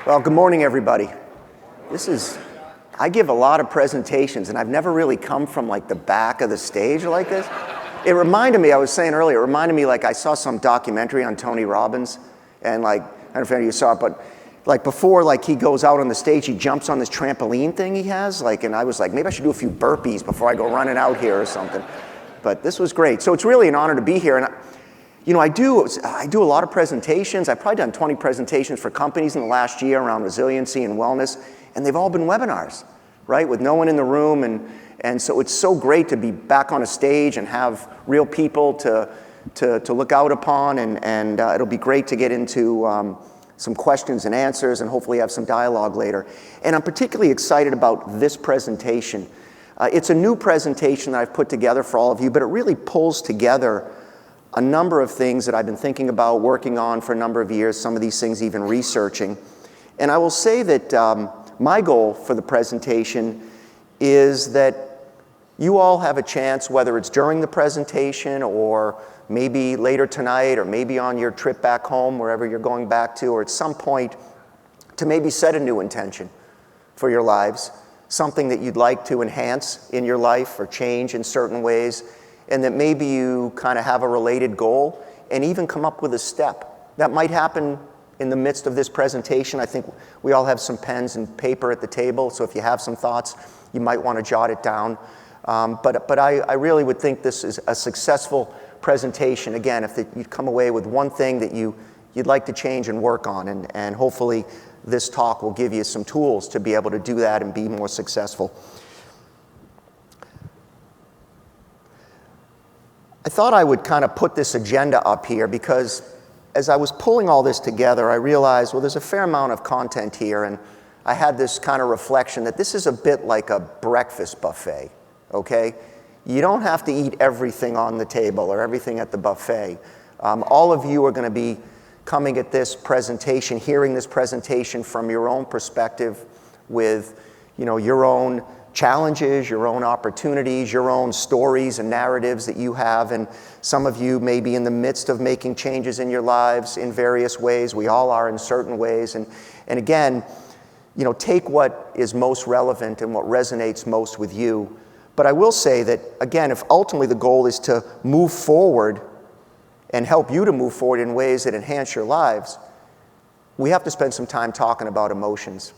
Well, good morning, everybody. I give a lot of presentations, and I've never really come from like the back of the stage like this. It reminded me, I was saying earlier, like I saw some documentary on Tony Robbins, and like, I don't know if any of you saw it, but like before like he goes out on the stage, he jumps on this trampoline thing he has, like, and I was like, maybe I should do a few burpees before I go running out here or something. But this was great. So it's really an honor to be here. And I do a lot of presentations. I've probably done 20 presentations for companies in the last year around resiliency and wellness, and they've all been webinars, right, with no one in the room. And so it's so great to be back on a stage and have real people to look out upon, and it'll be great to get into some questions and answers and hopefully have some dialogue later. And I'm particularly excited about this presentation. It's a new presentation that I've put together for all of you, but it really pulls together a number of things that I've been thinking about, working on for a number of years, some of these things even researching. And I will say that my goal for the presentation is that you all have a chance, whether it's during the presentation or maybe later tonight or maybe on your trip back home, wherever you're going back to, or at some point, to maybe set a new intention for your lives, something that you'd like to enhance in your life or change in certain ways, and that maybe you kind of have a related goal and even come up with a step. That might happen in the midst of this presentation. I think we all have some pens and paper at the table, so if you have some thoughts, you might want to jot it down. But I really would think this is a successful presentation. Again, if you'd come away with one thing that you'd like to change and work on, and hopefully this talk will give you some tools to be able to do that and be more successful. I thought I would kind of put this agenda up here because as I was pulling all this together, I realized, well, there's a fair amount of content here, and I had this kind of reflection that this is a bit like a breakfast buffet, okay? You don't have to eat everything on the table or everything at the buffet. All of you are going to be coming at this presentation, hearing this presentation from your own perspective with, your own challenges, your own opportunities, your own stories and narratives that you have, and some of you may be in the midst of making changes in your lives in various ways. We all are in certain ways, and again, take what is most relevant and what resonates most with you. But I will say that, again, if ultimately the goal is to move forward and help you to move forward in ways that enhance your lives, we have to spend some time talking about emotions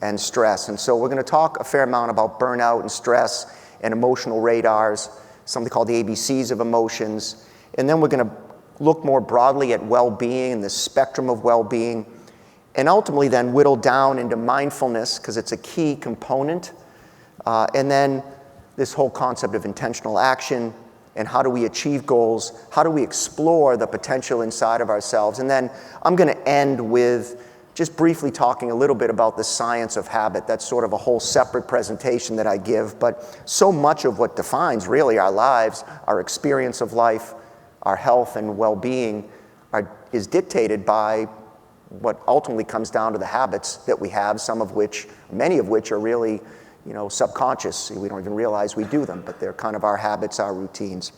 and stress. And so we're going to talk a fair amount about burnout and stress and emotional radars, something called the ABCs of emotions. And then we're going to look more broadly at well-being and the spectrum of well-being, and ultimately then whittle down into mindfulness because it's a key component. And then this whole concept of intentional action and how do we achieve goals, how do we explore the potential inside of ourselves. And then I'm going to end with just briefly talking a little bit about the science of habit. That's sort of a whole separate presentation that I give, but so much of what defines really our lives, our experience of life, our health and well-being is dictated by what ultimately comes down to the habits that we have, many of which are really, subconscious. We don't even realize we do them, but they're kind of our habits, our routines.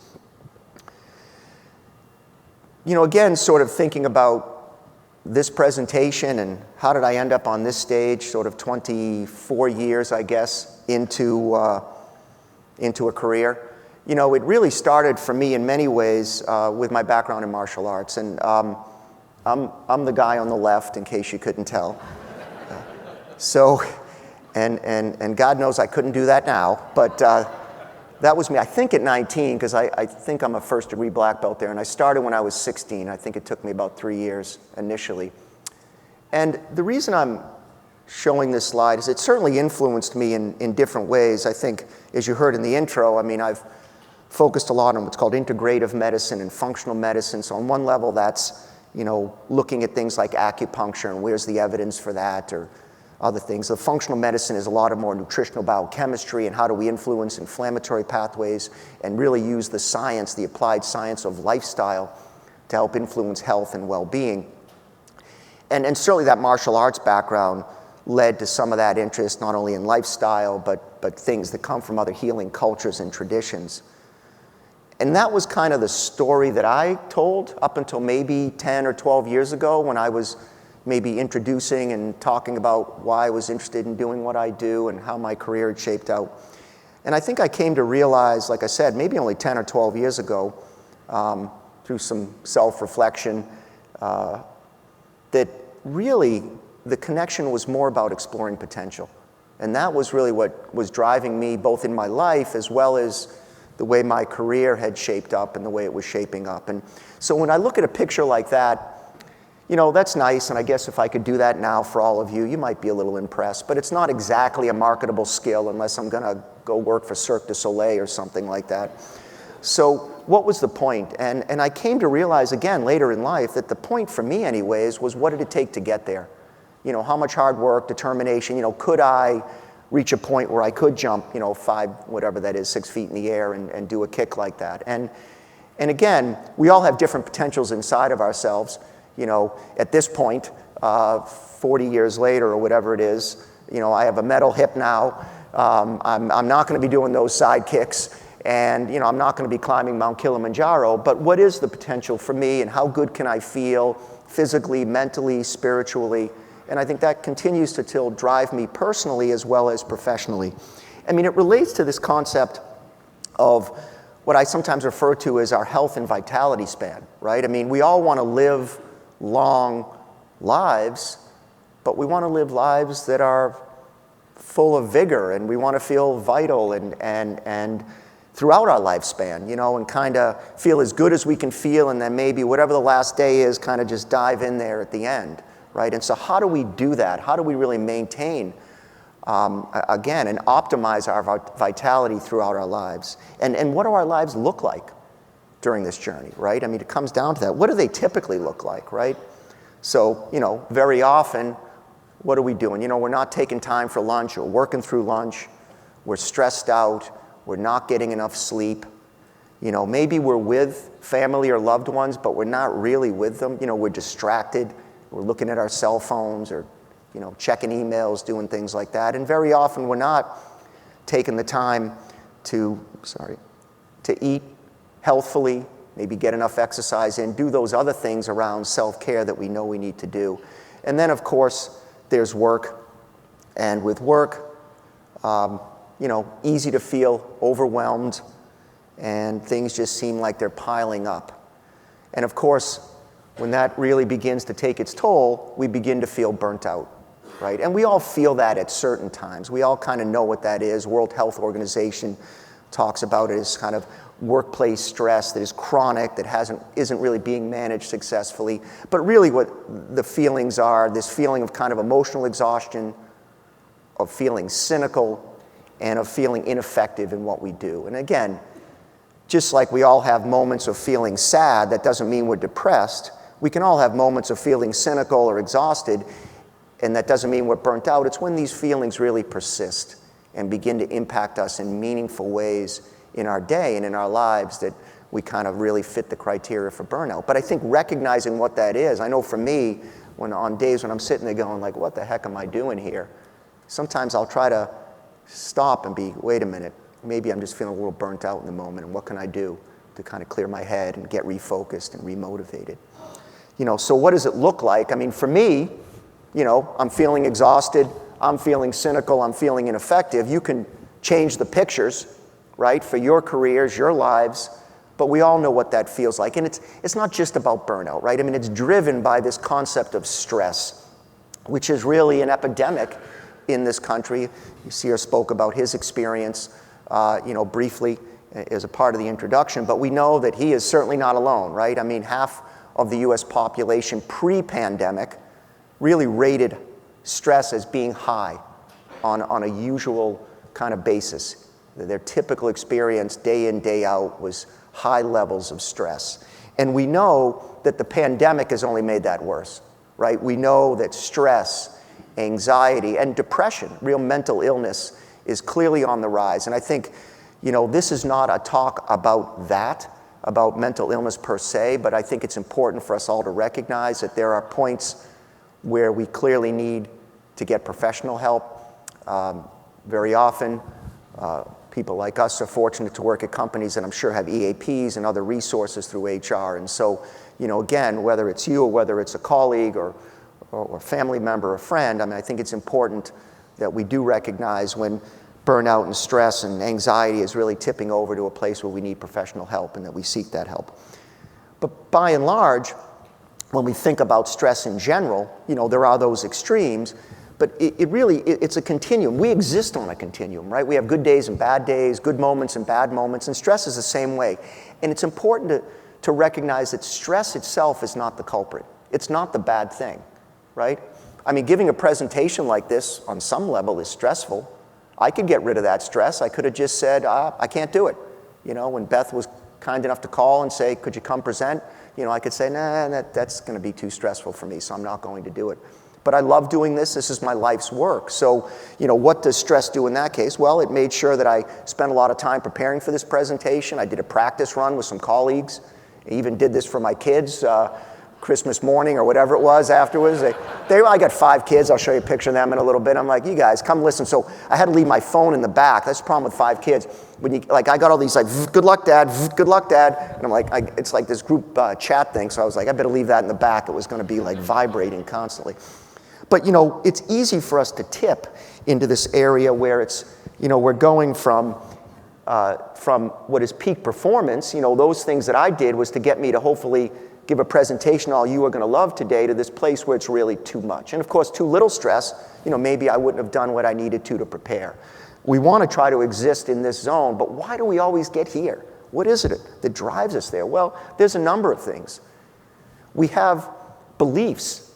Again, sort of thinking about this presentation and how did I end up on this stage, sort of 24 years, I guess, into a career. It really started for me in many ways with my background in martial arts, and I'm the guy on the left, in case you couldn't tell. And God knows I couldn't do that now, but that was me, I think at 19, because I think I'm a first degree black belt there, and I started when I was 16. I think it took me about 3 years initially. And the reason I'm showing this slide is it certainly influenced me in different ways. I think, as you heard in the intro, I've focused a lot on what's called integrative medicine and functional medicine. So on one level, that's, looking at things like acupuncture and where's the evidence for that, or other things. The functional medicine is a lot of more nutritional biochemistry and how do we influence inflammatory pathways and really use the science, the applied science of lifestyle to help influence health and well-being. And certainly that martial arts background led to some of that interest, not only in lifestyle, but things that come from other healing cultures and traditions. And that was kind of the story that I told up until maybe 10 or 12 years ago when I was maybe introducing and talking about why I was interested in doing what I do and how my career had shaped out. And I think I came to realize, like I said, maybe only 10 or 12 years ago, through some self-reflection, that really the connection was more about exploring potential. And that was really what was driving me both in my life as well as the way my career had shaped up and the way it was shaping up. And so when I look at a picture like that, you know, that's nice, and I guess if I could do that now for all of you, you might be a little impressed, but it's not exactly a marketable skill unless I'm gonna go work for Cirque du Soleil or something like that. So what was the point? And I came to realize again later in life that the point for me anyways was what did it take to get there? You know, how much hard work, determination, you know, could I reach a point where I could jump, you know, 6 feet in the air and do a kick like that? And again, we all have different potentials inside of ourselves. You know, at this point, 40 years later or whatever it is, you know, I have a metal hip now. I'm not going to be doing those side kicks, and you know, I'm not going to be climbing Mount Kilimanjaro. But what is the potential for me, and how good can I feel physically, mentally, spiritually? And I think that continues to still drive me personally as well as professionally. I mean, it relates to this concept of what I sometimes refer to as our health and vitality span, right? I mean, we all want to live long lives, but we want to live lives that are full of vigor, and we want to feel vital and throughout our lifespan, you know, and kind of feel as good as we can feel, and then maybe whatever the last day is, kind of just dive in there at the end, right? And so how do we do that? How do we really maintain, again, and optimize our vitality throughout our lives? And what do our lives look like during this journey, right? I mean, it comes down to that. What do they typically look like, right? So, you know, very often, what are we doing? You know, we're not taking time for lunch or working through lunch. We're stressed out. We're not getting enough sleep. You know, maybe we're with family or loved ones, but we're not really with them. You know, we're distracted. We're looking at our cell phones or, you know, checking emails, doing things like that. And very often, we're not taking the time to eat healthfully, maybe get enough exercise in, do those other things around self-care that we know we need to do. And then, of course, there's work. And with work, you know, easy to feel overwhelmed, and things just seem like they're piling up. And of course, when that really begins to take its toll, we begin to feel burnt out, right? And we all feel that at certain times. We all kind of know what that is. World Health Organization talks about it as kind of workplace stress that is chronic, that isn't really being managed successfully. But really what the feelings are, this feeling of kind of emotional exhaustion, of feeling cynical, and of feeling ineffective in what we do. And again, just like we all have moments of feeling sad, that doesn't mean we're depressed. We can all have moments of feeling cynical or exhausted, and that doesn't mean we're burnt out. It's when these feelings really persist and begin to impact us in meaningful ways in our day and in our lives that we kind of really fit the criteria for burnout. But I think recognizing what that is, I know for me, on days when I'm sitting there going like, what the heck am I doing here? Sometimes I'll try to stop and be, wait a minute, maybe I'm just feeling a little burnt out in the moment, and what can I do to kind of clear my head and get refocused and remotivated? You know, so what does it look like? I mean, for me, you know, I'm feeling exhausted, I'm feeling cynical, I'm feeling ineffective. You can change the pictures, right, for your careers, your lives, but we all know what that feels like. And it's not just about burnout, right? I mean, it's driven by this concept of stress, which is really an epidemic in this country. Seer spoke about his experience, you know, briefly as a part of the introduction, but we know that he is certainly not alone, right? I mean, half of the US population pre-pandemic really rated stress as being high on a usual kind of basis. Their typical experience day in, day out was high levels of stress. And we know that the pandemic has only made that worse, right? We know that stress, anxiety, and depression, real mental illness, is clearly on the rise. And I think, you know, this is not a talk about that, about mental illness per se, but I think it's important for us all to recognize that there are points where we clearly need to get professional help. Very often, people like us are fortunate to work at companies that I'm sure have EAPs and other resources through HR. And so, you know, again, whether it's you or whether it's a colleague or or family member or friend, I mean, I think it's important that we do recognize when burnout and stress and anxiety is really tipping over to a place where we need professional help and that we seek that help. But by and large, when we think about stress in general, there are those extremes, but it's a continuum. We exist on a continuum, right? We have good days and bad days, good moments and bad moments, and stress is the same way. And it's important to recognize that stress itself is not the culprit. It's not the bad thing, right? I mean, giving a presentation like this on some level is stressful. I could get rid of that stress. I could have just said, I can't do it. When Beth was kind enough to call and say, could you come present? I could say, nah, that's going to be too stressful for me, so I'm not going to do it. But I love doing this. This is my life's work. So, what does stress do in that case? Well, it made sure that I spent a lot of time preparing for this presentation. I did a practice run with some colleagues. I even did this for my kids Christmas morning or whatever it was afterwards. I got 5 kids. I'll show you a picture of them in a little bit. I'm like, you guys, come listen. So I had to leave my phone in the back. That's the problem with 5 kids. When I got all these good luck, Dad, good luck, Dad. And I'm like, it's like this group chat thing. So I was like, I better leave that in the back. It was going to be vibrating constantly. But, it's easy for us to tip into this area where we're going from what is peak performance, those things that I did was to get me to hopefully give a presentation all you are going to love today, to this place where it's really too much. And of course, too little stress, maybe I wouldn't have done what I needed to prepare. We want to try to exist in this zone, but why do we always get here? What is it that drives us there? Well, there's a number of things. We have beliefs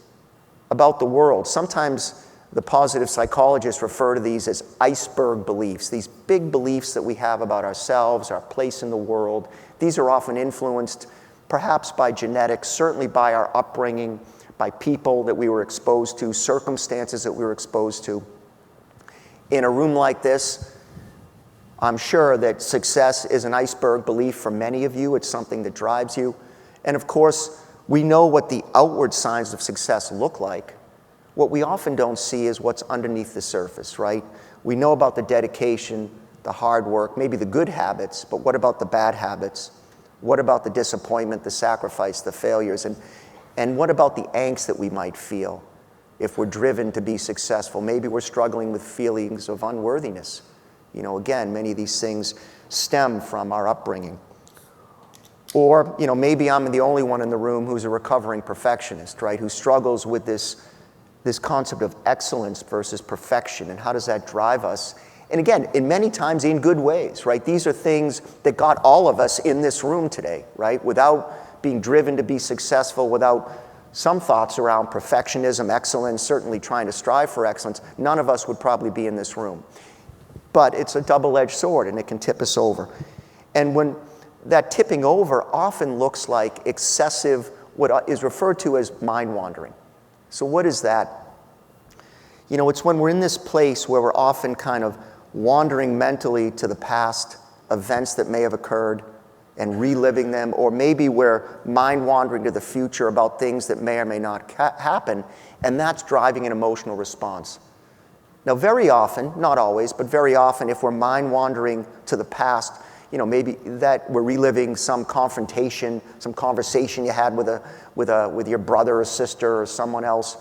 about the world. Sometimes the positive psychologists refer to these as iceberg beliefs, these big beliefs that we have about ourselves, our place in the world. These are often influenced perhaps by genetics, certainly by our upbringing, by people that we were exposed to, circumstances that we were exposed to. In a room like this, I'm sure that success is an iceberg belief for many of you. It's something that drives you. And of course, we know what the outward signs of success look like. What we often don't see is what's underneath the surface, right? We know about the dedication, the hard work, maybe the good habits, but what about the bad habits? What about the disappointment, the sacrifice, the failures? And what about the angst that we might feel if we're driven to be successful? Maybe we're struggling with feelings of unworthiness. Again, many of these things stem from our upbringing. Or, maybe I'm the only one in the room who's a recovering perfectionist, right? Who struggles with this concept of excellence versus perfection, and how does that drive us? And again, in many times in good ways, right? These are things that got all of us in this room today, right? Without being driven to be successful, without some thoughts around perfectionism, excellence, certainly trying to strive for excellence, none of us would probably be in this room. But it's a double-edged sword, and it can tip us over. And when that tipping over often looks like excessive, what is referred to as mind wandering. So what is that? It's when we're in this place where we're often kind of wandering mentally to the past, events that may have occurred, and reliving them, or maybe we're mind wandering to the future about things that may or may not happen, and that's driving an emotional response. Now, very often, not always, but very often, if we're mind wandering to the past, maybe that we're reliving some confrontation, some conversation you had with your brother or sister or someone else.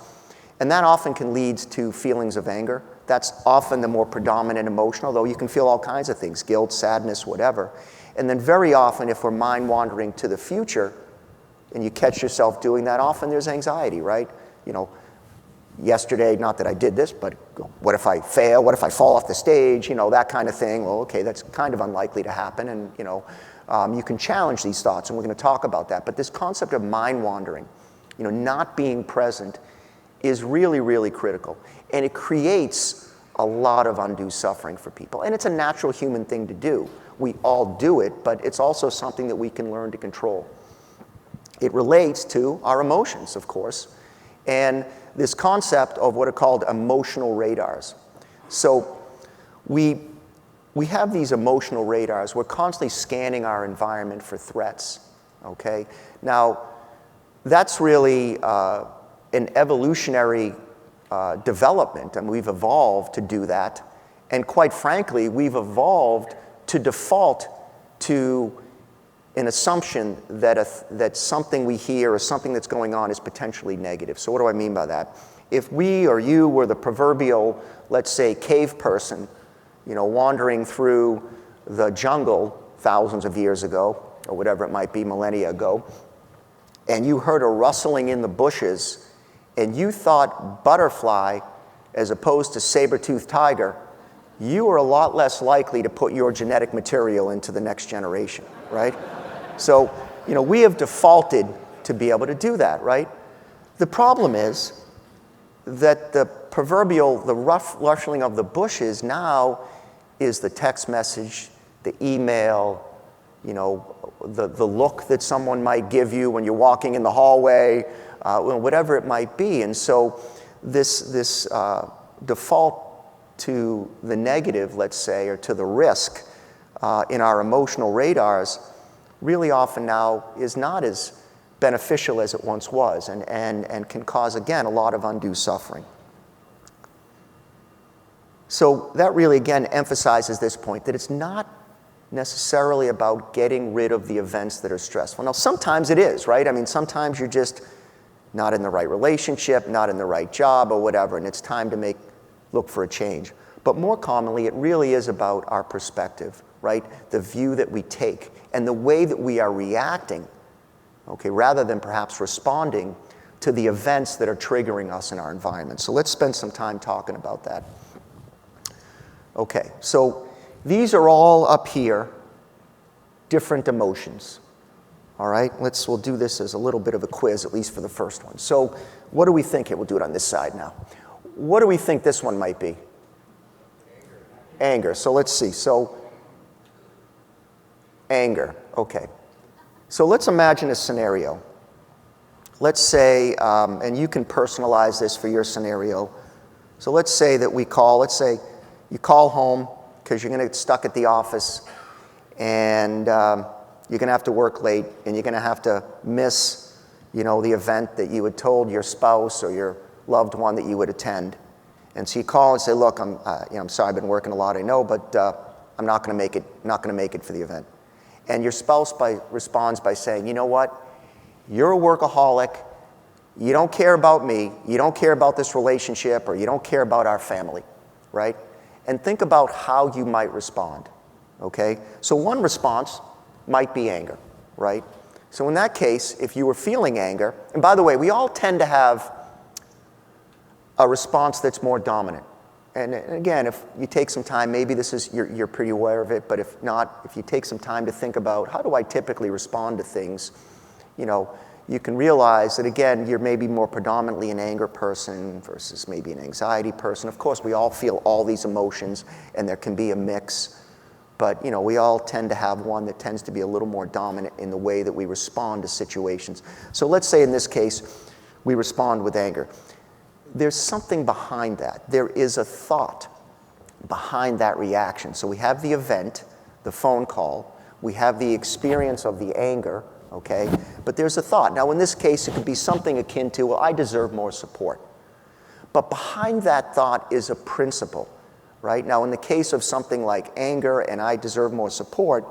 And that often can lead to feelings of anger. That's often the more predominant emotion, although you can feel all kinds of things, guilt, sadness, whatever. And then very often, if we're mind wandering to the future, and you catch yourself doing that, often there's anxiety, right? Yesterday, not that I did this, but what if I fail? What if I fall off the stage? That kind of thing. Well, okay, that's kind of unlikely to happen. And, you can challenge these thoughts, and we're going to talk about that. But this concept of mind wandering, not being present, is really, really critical. And it creates a lot of undue suffering for people. And it's a natural human thing to do. We all do it, but it's also something that we can learn to control. It relates to our emotions, of course, and this concept of what are called emotional radars. So we have these emotional radars. We're constantly scanning our environment for threats, okay? Now, that's really an evolutionary development, and we've evolved to do that. And quite frankly, we've evolved to default to an assumption that something we hear or something that's going on is potentially negative. So what do I mean by that? If we or you were the proverbial, let's say, cave person, wandering through the jungle thousands of years ago, or whatever it might be, millennia ago, and you heard a rustling in the bushes, and you thought butterfly as opposed to saber-toothed tiger, you are a lot less likely to put your genetic material into the next generation, right? So, we have defaulted to be able to do that, right? The problem is that the rustling of the bushes now is the text message, the email, the look that someone might give you when you're walking in the hallway, whatever it might be. And so this default to the negative, let's say, or to the risk in our emotional radars really often now is not as beneficial as it once was, and can cause, again, a lot of undue suffering. So that really, again, emphasizes this point, that it's not necessarily about getting rid of the events that are stressful. Now, sometimes it is, right? I mean, sometimes you're just not in the right relationship, not in the right job, or whatever, and it's time to look for a change. But more commonly, it really is about our perspective, right? The view that we take and the way that we are reacting, okay, rather than perhaps responding to the events that are triggering us in our environment. So let's spend some time talking about that. Okay, so these are all up here, different emotions. All right, we'll do this as a little bit of a quiz, at least for the first one. So what do we think? We'll do it on this side now. What do we think this one might be? Anger. So let's see. So anger. Okay. So let's imagine a scenario. Let's say, and you can personalize this for your scenario. So let's say that let's say you call home because you're going to get stuck at the office, and you're going to have to work late, and you're going to have to miss, the event that you had told your spouse or your loved one that you would attend. And so you call and say, look, I'm sorry, I've been working a lot, I know, but I'm not going to make it for the event. And your spouse responds by saying, you know what? You're a workaholic. You don't care about me. You don't care about this relationship, or you don't care about our family, right? And think about how you might respond, okay? So one response might be anger, right? So in that case, if you were feeling anger, and by the way, we all tend to have a response that's more dominant. And again, if you take some time, maybe you're pretty aware of it, but if not, if you take some time to think about how do I typically respond to things, you can realize that, again, you're maybe more predominantly an anger person versus maybe an anxiety person. Of course, we all feel all these emotions, and there can be a mix, but we all tend to have one that tends to be a little more dominant in the way that we respond to situations. So let's say in this case, we respond with anger. There's something behind that. There is a thought behind that reaction. So we have the event, the phone call. We have the experience of the anger, okay? But there's a thought. Now, in this case, it could be something akin to, well, I deserve more support. But behind that thought is a principle, right? Now, in the case of something like anger and I deserve more support,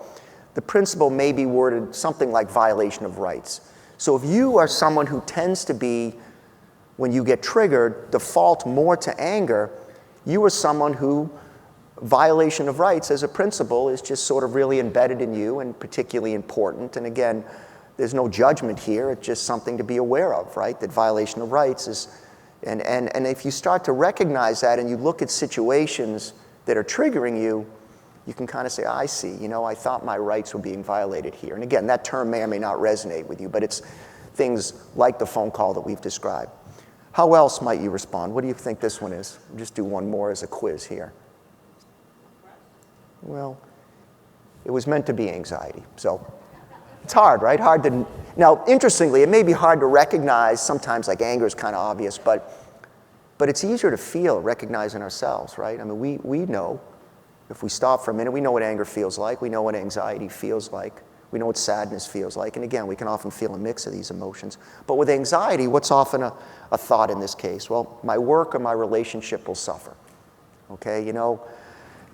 the principle may be worded something like violation of rights. So if you are someone who tends to be, when you get triggered, default more to anger, you are someone who violation of rights as a principle is just sort of really embedded in you and particularly important. And again, there's no judgment here. It's just something to be aware of, right? That violation of rights is, and if you start to recognize that and you look at situations that are triggering you, you can kind of say, I see, I thought my rights were being violated here. And again, that term may or may not resonate with you, but it's things like the phone call that we've described. How else might you respond? What do you think this one is? We'll just do one more as a quiz here. Well, it was meant to be anxiety. So it's hard, right? Now, interestingly, it may be hard to recognize. Sometimes, like, anger is kind of obvious, but it's easier to recognize in ourselves, right? I mean, we know, if we stop for a minute, we know what anger feels like. We know what anxiety feels like. We know what sadness feels like. And again, we can often feel a mix of these emotions. But with anxiety, what's often a thought in this case? Well, my work or my relationship will suffer. Okay,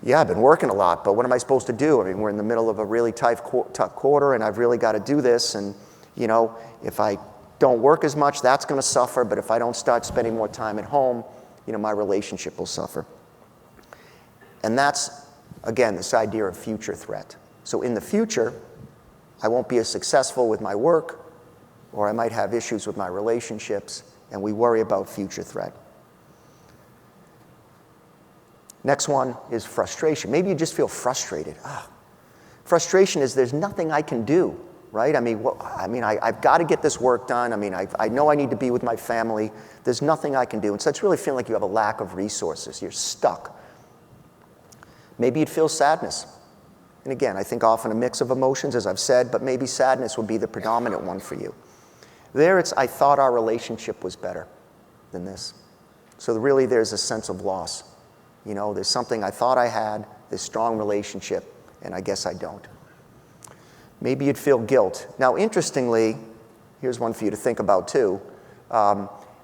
Yeah, I've been working a lot, but what am I supposed to do? I mean, we're in the middle of a really tough quarter, and I've really got to do this. And, you know, if I don't work as much, that's going to suffer. But if I don't start spending more time at home, you know, my relationship will suffer. And that's, again, this idea of future threat. So in the future, I won't be as successful with my work, or I might have issues with my relationships, and we worry about future threat. Next one is frustration. Maybe you just feel frustrated. Frustration is there's nothing I can do, right? I mean, I've got to get this work done. I mean, I know I need to be with my family. There's nothing I can do. And so it's really feeling like you have a lack of resources. You're stuck. Maybe you'd feel sadness. And again, I think often a mix of emotions, as I've said, but maybe sadness would be the predominant one for you. There it's, I thought our relationship was better than this. So really there's a sense of loss. You know, there's something I thought I had, this strong relationship, and I guess I don't. Maybe you'd feel guilt. Now, interestingly, here's one for you to think about too.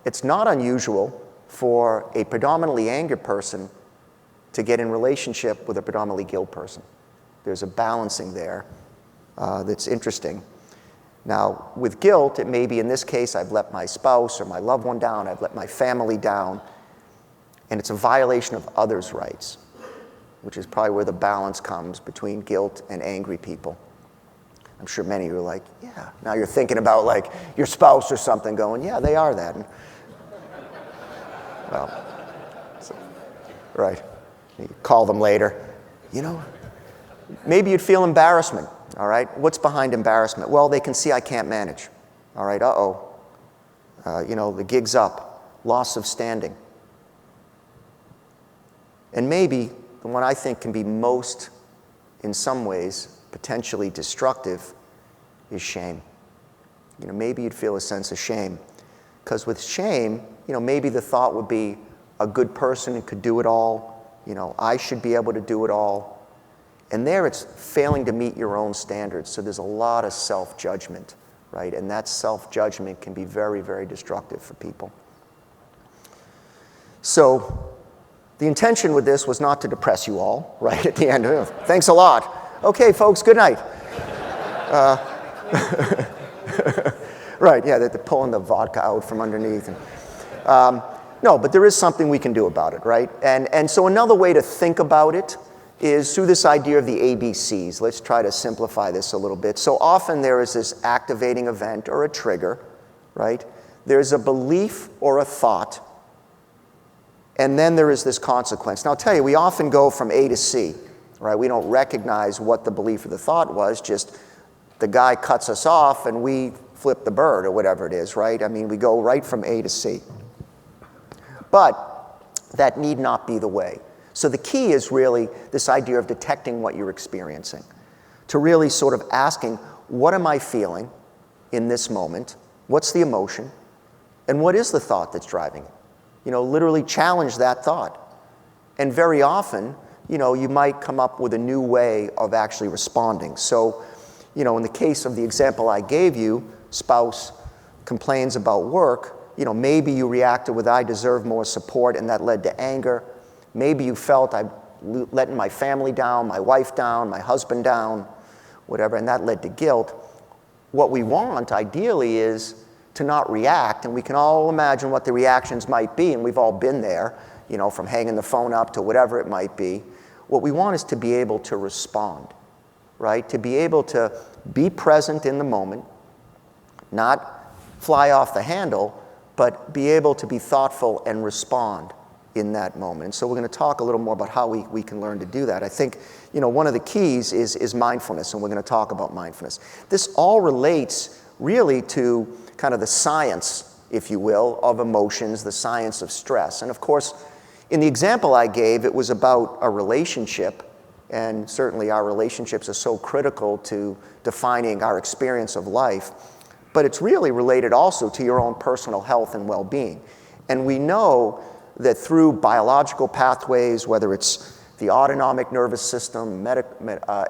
It's not unusual for a predominantly angry person to get in relationship with a predominantly guilt person. There's a balancing there that's interesting. Now, with guilt, it may be in this case, I've let my spouse or my loved one down, I've let my family down, and it's a violation of others' rights, which is probably where the balance comes between guilt and angry people. I'm sure many of you are like, yeah. Now you're thinking about like your spouse or something going, yeah, they are that. And, well, so, right. You call them later. You know, maybe you'd feel embarrassment, all right? What's behind embarrassment? Well, they can see I can't manage, all right? You know, the gig's up, loss of standing. And maybe the one I think can be most, in some ways, potentially destructive is shame. You know, maybe you'd feel a sense of shame. Because with shame, you know, maybe the thought would be a good person could do it all. You know, I should be able to do it all. And there it's failing to meet your own standards. So there's a lot of self-judgment, right? And that self-judgment can be very, very destructive for people. So the intention with this was not to depress you all, right, at the end. Thanks a lot. Okay, folks, good night. Right, yeah, they're pulling the vodka out from underneath. And, no, but there is something we can do about it, right? And so another way to think about it is through this idea of the ABCs. Let's try to simplify this a little bit. So often there is this activating event or a trigger, right? There's a belief or a thought, and then there is this consequence. Now, I'll tell you, we often go from A to C, right? We don't recognize what the belief or the thought was, just the guy cuts us off and we flip the bird or whatever it is, right? I mean, we go right from A to C. But that need not be the way. So the key is really this idea of detecting what you're experiencing, to really sort of asking, what am I feeling in this moment? What's the emotion? And what is the thought that's driving it? You know, literally challenge that thought. And very often, you know, you might come up with a new way of actually responding. So, you know, in the case of the example I gave you, spouse complains about work, you know, maybe you reacted with, I deserve more support, and that led to anger. Maybe you felt, I'm letting my family down, my wife down, my husband down, whatever, and that led to guilt. What we want, ideally, is to not react, and we can all imagine what the reactions might be, and we've all been there, you know, from hanging the phone up to whatever it might be. What we want is to be able to respond, right? To be able to be present in the moment, not fly off the handle, but be able to be thoughtful and respond in that moment. So we're going to talk a little more about how we can learn to do that. I think, you know, one of the keys is mindfulness, and we're going to talk about mindfulness. This all relates really to kind of the science, if you will, of emotions, the science of stress. And of course, in the example I gave, it was about a relationship, and certainly our relationships are so critical to defining our experience of life, but it's really related also to your own personal health and well-being. And we know that through biological pathways, whether it's the autonomic nervous system,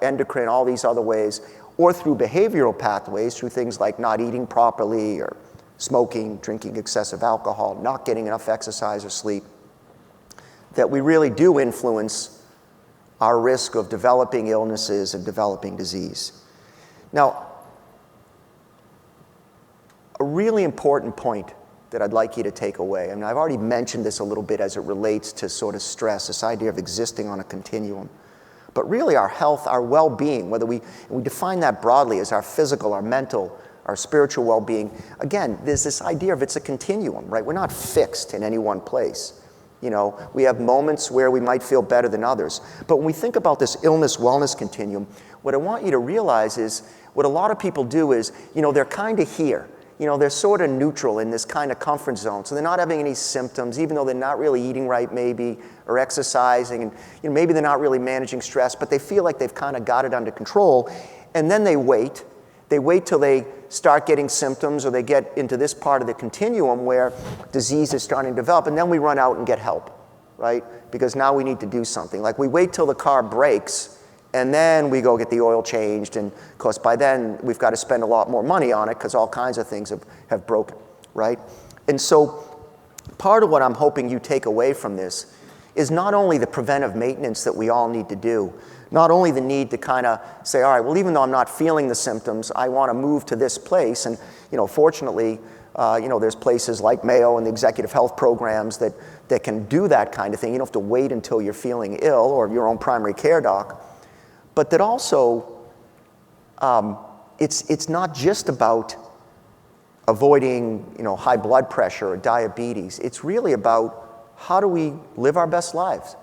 endocrine, all these other ways, or through behavioral pathways, through things like not eating properly or smoking, drinking excessive alcohol, not getting enough exercise or sleep, that we really do influence our risk of developing illnesses and developing disease. Now, a really important point that I'd like you to take away, and I've already mentioned this a little bit as it relates to sort of stress, this idea of existing on a continuum. But really our health, our well-being, whether we define that broadly as our physical, our mental, our spiritual well-being, again, there's this idea of it's a continuum, right? We're not fixed in any one place. You know, we have moments where we might feel better than others. But when we think about this illness-wellness continuum, what I want you to realize is what a lot of people do is, you know, they're kind of here. You know, they're sort of neutral in this kind of comfort zone. So they're not having any symptoms, even though they're not really eating right maybe, or exercising, and you know, maybe they're not really managing stress, but they feel like they've kind of got it under control. And then they wait. They wait till they start getting symptoms or they get into this part of the continuum where disease is starting to develop, and then we run out and get help, right? Because now we need to do something. Like we wait till the car breaks, and then we go get the oil changed, and of course by then we've got to spend a lot more money on it because all kinds of things have broken, right? And so part of what I'm hoping you take away from this is not only the preventive maintenance that we all need to do, not only the need to kind of say, all right, well, even though I'm not feeling the symptoms, I want to move to this place. And, you know, fortunately, you know, there's places like Mayo and the executive health programs that can do that kind of thing. You don't have to wait until you're feeling ill or your own primary care doc. But that also, it's not just about avoiding, you know, high blood pressure or diabetes. It's really about how do we live our best lives?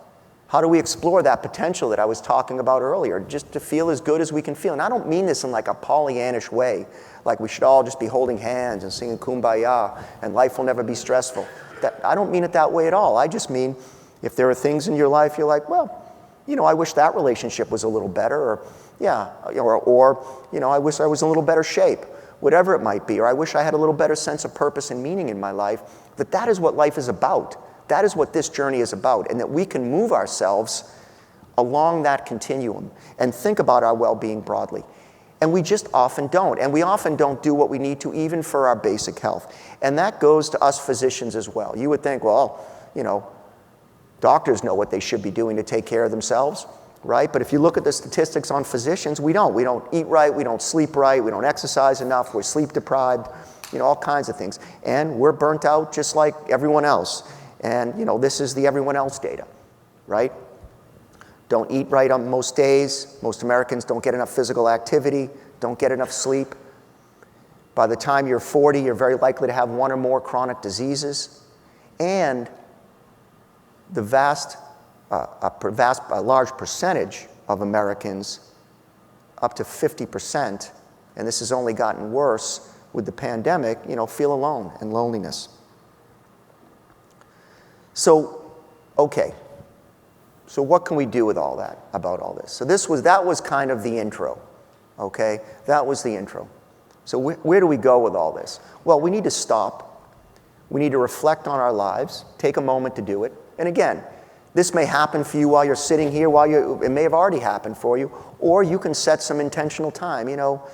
How do we explore that potential that I was talking about earlier, just to feel as good as we can feel? And I don't mean this in like a Pollyannish way, like we should all just be holding hands and singing Kumbaya and life will never be stressful. I don't mean it that way at all. I just mean if there are things in your life you're like, well, you know, I wish that relationship was a little better, or yeah, or you know, I wish I was in a little better shape, whatever it might be, or I wish I had a little better sense of purpose and meaning in my life, that is what life is about. That is what this journey is about, and that we can move ourselves along that continuum and think about our well-being broadly. And we just often don't, and we often don't do what we need to even for our basic health. And that goes to us physicians as well. You would think, well, you know, doctors know what they should be doing to take care of themselves, right? But if you look at the statistics on physicians, we don't. We don't eat right, we don't sleep right, we don't exercise enough, we're sleep deprived, you know, all kinds of things. And we're burnt out just like everyone else. And, you know, this is the everyone else data, right? Don't eat right on most days. Most Americans don't get enough physical activity, don't get enough sleep. By the time you're 40, you're very likely to have one or more chronic diseases. And the a large percentage of Americans, up to 50%, and this has only gotten worse with the pandemic, you know, feel alone and loneliness. So, okay, so what can we do with all that, about all this? So that was kind of the intro, okay? That was the intro. So where do we go with all this? Well, we need to stop. We need to reflect on our lives, take a moment to do it. And again, this may happen for you while you're sitting here, it may have already happened for you, or you can set some intentional time, you know.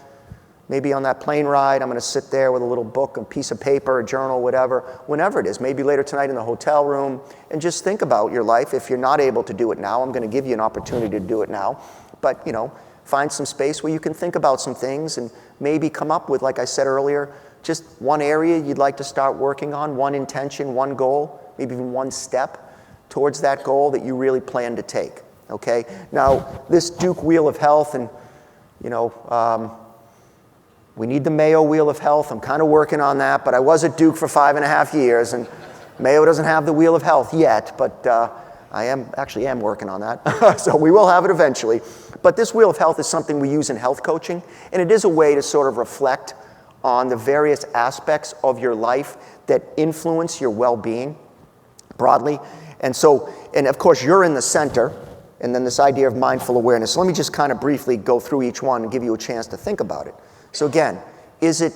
Maybe on that plane ride, I'm going to sit there with a little book, a piece of paper, a journal, whatever, whenever it is. Maybe later tonight in the hotel room, and just think about your life. If you're not able to do it now, I'm going to give you an opportunity to do it now. But, you know, find some space where you can think about some things and maybe come up with, like I said earlier, just one area you'd like to start working on, one intention, one goal, maybe even one step towards that goal that you really plan to take, okay? Now, this Duke Wheel of Health, and, you know, we need the Mayo Wheel of Health. I'm kind of working on that, but I was at Duke for 5.5 years, and Mayo doesn't have the Wheel of Health yet, but I am working on that. So we will have it eventually. But this Wheel of Health is something we use in health coaching, and it is a way to sort of reflect on the various aspects of your life that influence your well-being broadly. And so, and of course, you're in the center, and then this idea of mindful awareness. So let me just kind of briefly go through each one and give you a chance to think about it. So again, is it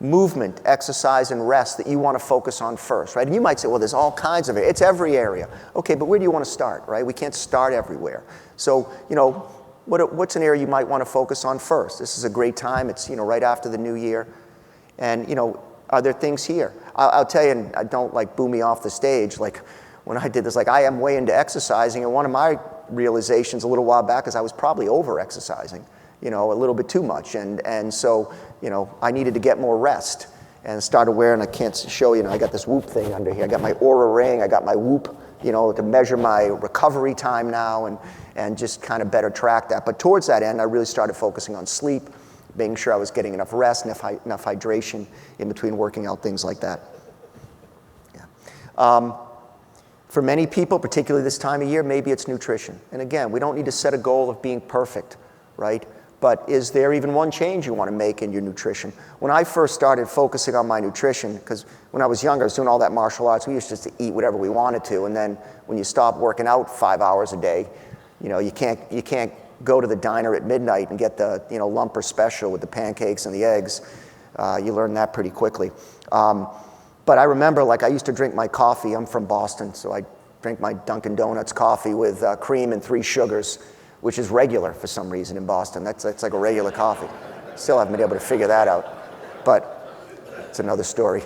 movement, exercise, and rest that you want to focus on first, right? And you might say, well, there's all kinds of it. It's every area. Okay, but where do you want to start, right? We can't start everywhere. So, you know, what's an area you might want to focus on first? This is a great time. It's, you know, right after the new year. And, you know, are there things here? I'll tell you, and don't like boo me off the stage, like when I did this, like I am way into exercising, and one of my realizations a little while back is I was probably over-exercising, a little bit too much. And so, I needed to get more rest. And started wearing, I can't show you, I got this Whoop thing under here. I got my Oura ring, I got my Whoop, to measure my recovery time now and just kind of better track that. But towards that end, I really started focusing on sleep, making sure I was getting enough rest, enough hydration in between working out, things like that. Yeah. For many people, particularly this time of year, maybe it's nutrition. And again, we don't need to set a goal of being perfect, right? But is there even one change you want to make in your nutrition? When I first started focusing on my nutrition, because when I was younger, I was doing all that martial arts, we used just to eat whatever we wanted to. And then when you stop working out 5 hours a day, you can't go to the diner at midnight and get the lumper special with the pancakes and the eggs. You learn that pretty quickly. But I remember, I used to drink my coffee. I'm from Boston, so I drink my Dunkin' Donuts coffee with cream and 3 sugars, which is regular for some reason in Boston. That's like a regular coffee. Still haven't been able to figure that out, but it's another story.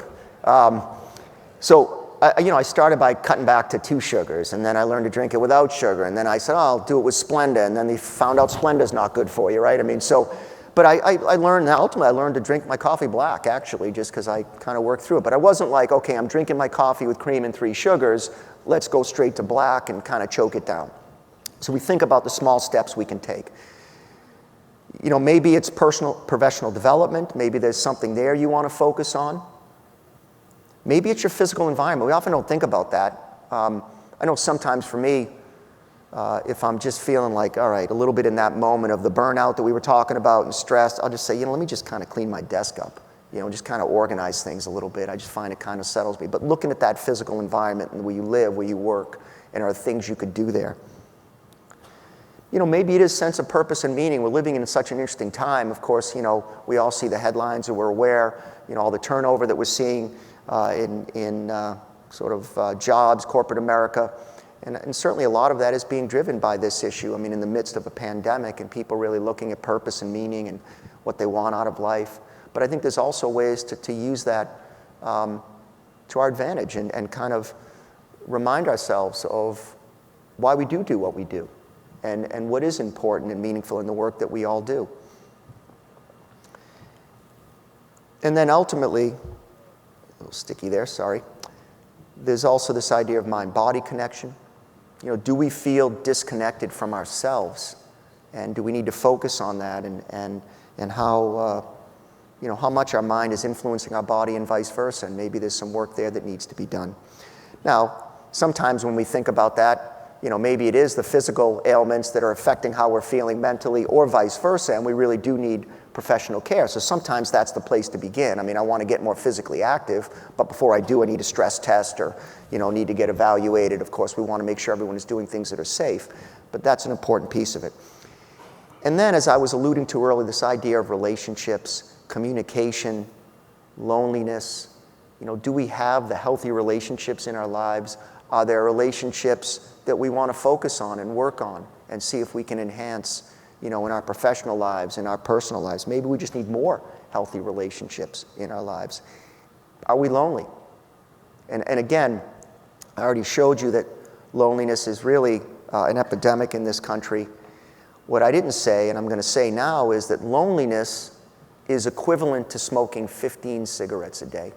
So I started by cutting back to 2 sugars, and then I learned to drink it without sugar, and then I said, I'll do it with Splenda, and then they found out Splenda's not good for you, right? But I learned, ultimately I learned to drink my coffee black, actually, just because I kind of worked through it. But I wasn't like, okay, I'm drinking my coffee with cream and 3 sugars, let's go straight to black and kind of choke it down. So we think about the small steps we can take. Maybe it's professional development. Maybe there's something there you want to focus on. Maybe it's your physical environment. We often don't think about that. I know sometimes for me, if I'm just feeling like, all right, a little bit in that moment of the burnout that we were talking about and stressed, I'll just say, let me just kind of clean my desk up, just kind of organize things a little bit. I just find it kind of settles me. But looking at that physical environment and where you live, where you work, and are things you could do there. Maybe it is sense of purpose and meaning. We're living in such an interesting time. Of course, we all see the headlines and we're aware, all the turnover that we're seeing in jobs, corporate America. And certainly a lot of that is being driven by this issue. In the midst of a pandemic and people really looking at purpose and meaning and what they want out of life. But I think there's also ways to use that to our advantage and kind of remind ourselves of why we do what we do. And what is important and meaningful in the work that we all do. And then ultimately, a little sticky there, sorry, there's also this idea of mind-body connection. Do we feel disconnected from ourselves? And do we need to focus on that and how, how much our mind is influencing our body and vice versa? And maybe there's some work there that needs to be done. Now, sometimes when we think about that, maybe it is the physical ailments that are affecting how we're feeling mentally or vice versa, and we really do need professional care. So sometimes that's the place to begin. I want to get more physically active, but before I do, I need a stress test or, need to get evaluated. Of course, we want to make sure everyone is doing things that are safe, but that's an important piece of it. And then, as I was alluding to earlier, this idea of relationships, communication, loneliness. Do we have the healthy relationships in our lives? Are there relationships that we want to focus on and work on and see if we can enhance, in our professional lives, in our personal lives? Maybe we just need more healthy relationships in our lives. Are we lonely? And again, I already showed you that loneliness is really an epidemic in this country. What I didn't say, and I'm going to say now, is that loneliness is equivalent to smoking 15 cigarettes a day.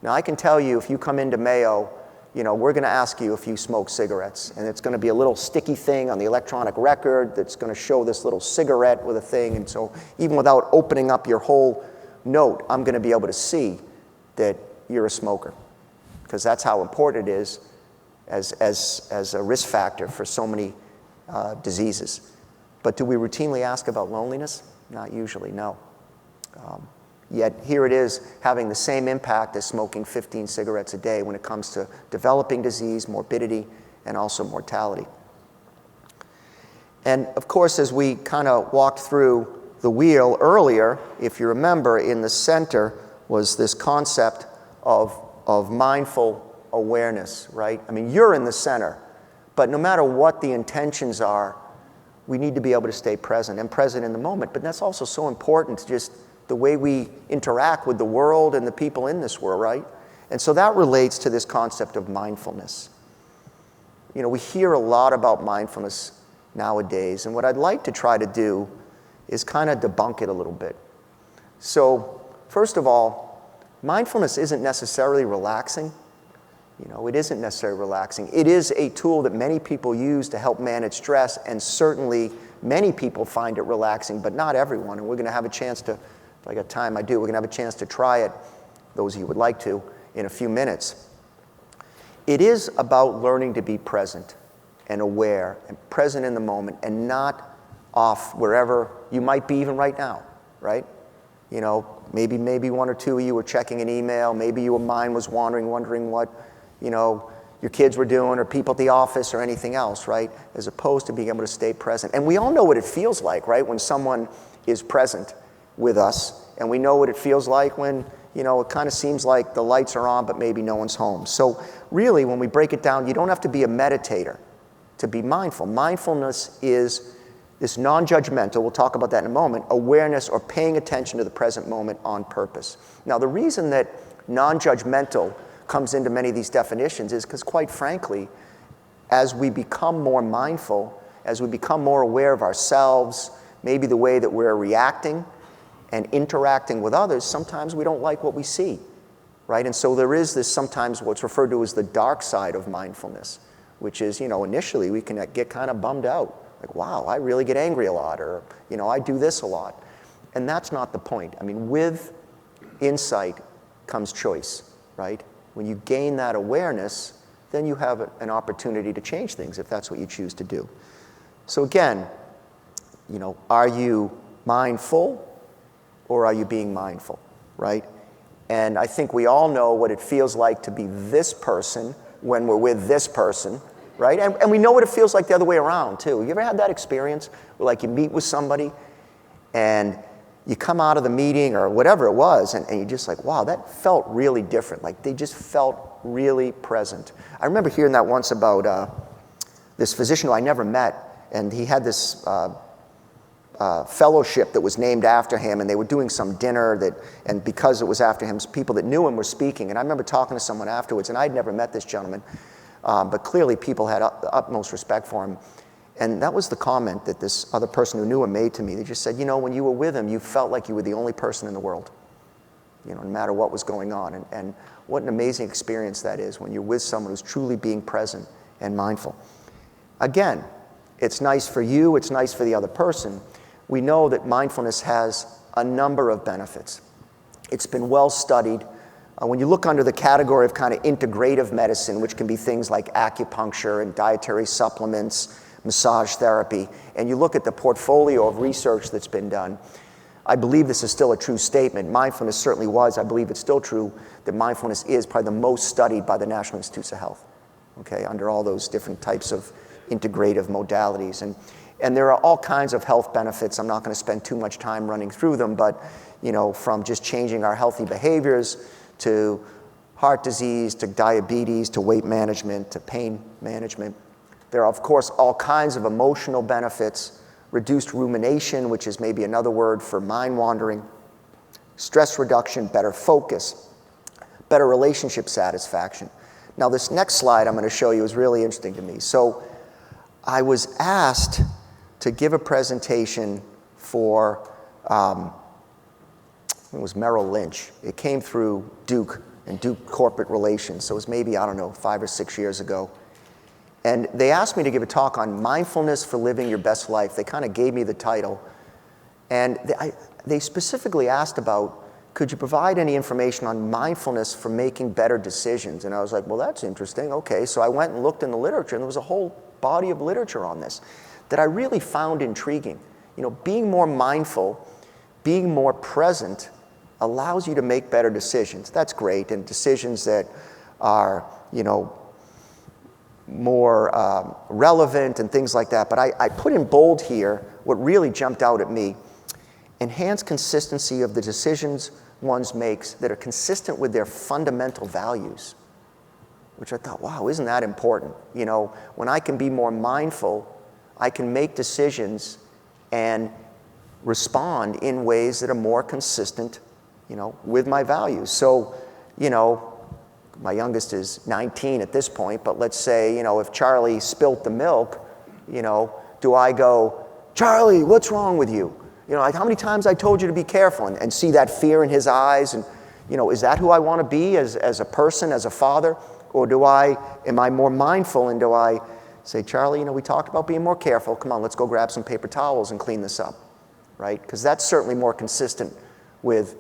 Now, I can tell you, if you come into Mayo, we're going to ask you if you smoke cigarettes, and it's going to be a little sticky thing on the electronic record that's going to show this little cigarette with a thing. And so even without opening up your whole note, I'm going to be able to see that you're a smoker, because that's how important it is as a risk factor for so many diseases. But do we routinely ask about loneliness? Not usually, no. Yet here it is having the same impact as smoking 15 cigarettes a day when it comes to developing disease, morbidity, and also mortality. And of course, as we kind of walked through the wheel earlier, if you remember, in the center was this concept of mindful awareness, right? You're in the center, but no matter what the intentions are, we need to be able to stay present and present in the moment. But that's also so important to just the way we interact with the world and the people in this world, right? And so that relates to this concept of mindfulness. We hear a lot about mindfulness nowadays. And what I'd like to try to do is kind of debunk it a little bit. So, first of all, mindfulness isn't necessarily relaxing. It isn't necessarily relaxing. It is a tool that many people use to help manage stress, and certainly many people find it relaxing, but not everyone. And we're going to have a chance to, if I got time, I do, we're going to have a chance to try it, those of you who would like to, in a few minutes. It is about learning to be present and aware and present in the moment and not off wherever you might be even right now, right? Maybe one or two of you were checking an email, maybe your mind was wandering, wondering what, your kids were doing, or people at the office, or anything else, right? As opposed to being able to stay present. And we all know what it feels like, right? When someone is present with us, and we know what it feels like when, it kind of seems like the lights are on, but maybe no one's home. So really, when we break it down, you don't have to be a meditator to be mindful. Mindfulness is this non-judgmental, we'll talk about that in a moment, awareness or paying attention to the present moment on purpose. Now, the reason that non-judgmental comes into many of these definitions is because, quite frankly, as we become more mindful, as we become more aware of ourselves, maybe the way that we're reacting and interacting with others, sometimes we don't like what we see, right? And so there is this sometimes what's referred to as the dark side of mindfulness, which is, initially we can get kind of bummed out. Like, wow, I really get angry a lot, or, I do this a lot. And that's not the point. I mean, with insight comes choice, right? When you gain that awareness, then you have an opportunity to change things if that's what you choose to do. So again, are you mindful or are you being mindful, right? And I think we all know what it feels like to be this person when we're with this person, right? And we know what it feels like the other way around, too. You ever had that experience where, like, you meet with somebody and you come out of the meeting or whatever it was, and you're just like, wow, that felt really different. Like, they just felt really present. I remember hearing that once about this physician who I never met, and he had this fellowship that was named after him, and they were doing some dinner and because it was after him, people that knew him were speaking. And I remember talking to someone afterwards, and I'd never met this gentleman, but clearly people had utmost respect for him. And that was the comment that this other person who knew him made to me. They just said, when you were with him, you felt like you were the only person in the world, no matter what was going on. And what an amazing experience that is when you're with someone who's truly being present and mindful. Again, it's nice for you, it's nice for the other person. We know that mindfulness has a number of benefits. It's been well studied. When you look under the category of kind of integrative medicine, which can be things like acupuncture and dietary supplements, massage therapy, and you look at the portfolio of research that's been done, I believe this is still a true statement. Mindfulness certainly was. I believe it's still true that mindfulness is probably the most studied by the National Institutes of Health, okay, under all those different types of integrative modalities. And there are all kinds of health benefits. I'm not going to spend too much time running through them, but from just changing our healthy behaviors to heart disease, to diabetes, to weight management, to pain management. There are, of course, all kinds of emotional benefits, reduced rumination, which is maybe another word for mind wandering, stress reduction, better focus, better relationship satisfaction. Now, this next slide I'm going to show you is really interesting to me. So I was asked to give a presentation for, it was Merrill Lynch. It came through Duke and Duke Corporate Relations. So it was maybe, 5 or 6 years ago. And they asked me to give a talk on mindfulness for living your best life. They kind of gave me the title. And they specifically asked about, could you provide any information on mindfulness for making better decisions? And I was like, well, that's interesting. Okay, so I went and looked in the literature, and there was a whole body of literature on this that I really found intriguing. Being more mindful, being more present allows you to make better decisions. That's great, and decisions that are, more relevant and things like that. But I put in bold here what really jumped out at me: enhance consistency of the decisions one makes that are consistent with their fundamental values. Which I thought, wow, isn't that important? When I can be more mindful, I can make decisions and respond in ways that are more consistent, with my values. So, my youngest is 19 at this point, but let's say, if Charlie spilt the milk, Do I go, Charlie, what's wrong with you? You know, like how many times I told you to be careful, and see that fear in his eyes, and you know, is that who I want to be as a person, as a father? Or am I more mindful, and do I say, Charlie, you know, we talked about being more careful. Come on, let's go grab some paper towels and clean this up, right? Because that's certainly more consistent with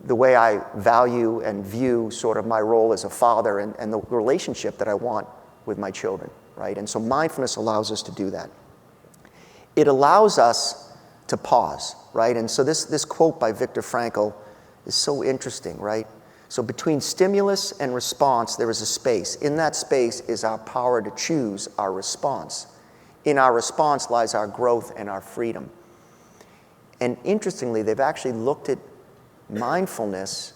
the way I value and view sort of my role as a father and the relationship that I want with my children, right? And so mindfulness allows us to do that. It allows us to pause, right? And so this quote by Viktor Frankl is so interesting, right? So between stimulus and response, there is a space. In that space is our power to choose our response. In our response lies our growth and our freedom. And interestingly, they've actually looked at mindfulness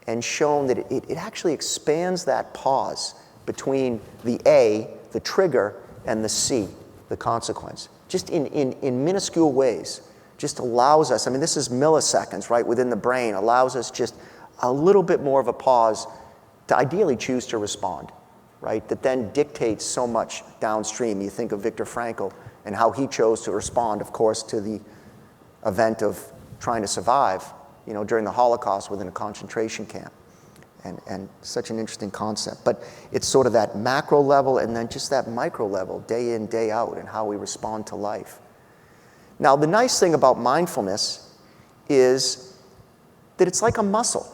and shown that it actually expands that pause between the A, the trigger, and the C, the consequence. Just in minuscule ways. Just allows us, I mean, this is milliseconds, right, within the brain, allows us just a little bit more of a pause to ideally choose to respond, right, that then dictates so much downstream. You think of Viktor Frankl and how he chose to respond, of course, to the event of trying to survive, you know, during the Holocaust within a concentration camp. And such an interesting concept. But it's sort of that macro level and then just that micro level, day in, day out, and how we respond to life. Now, the nice thing about mindfulness is that it's like a muscle.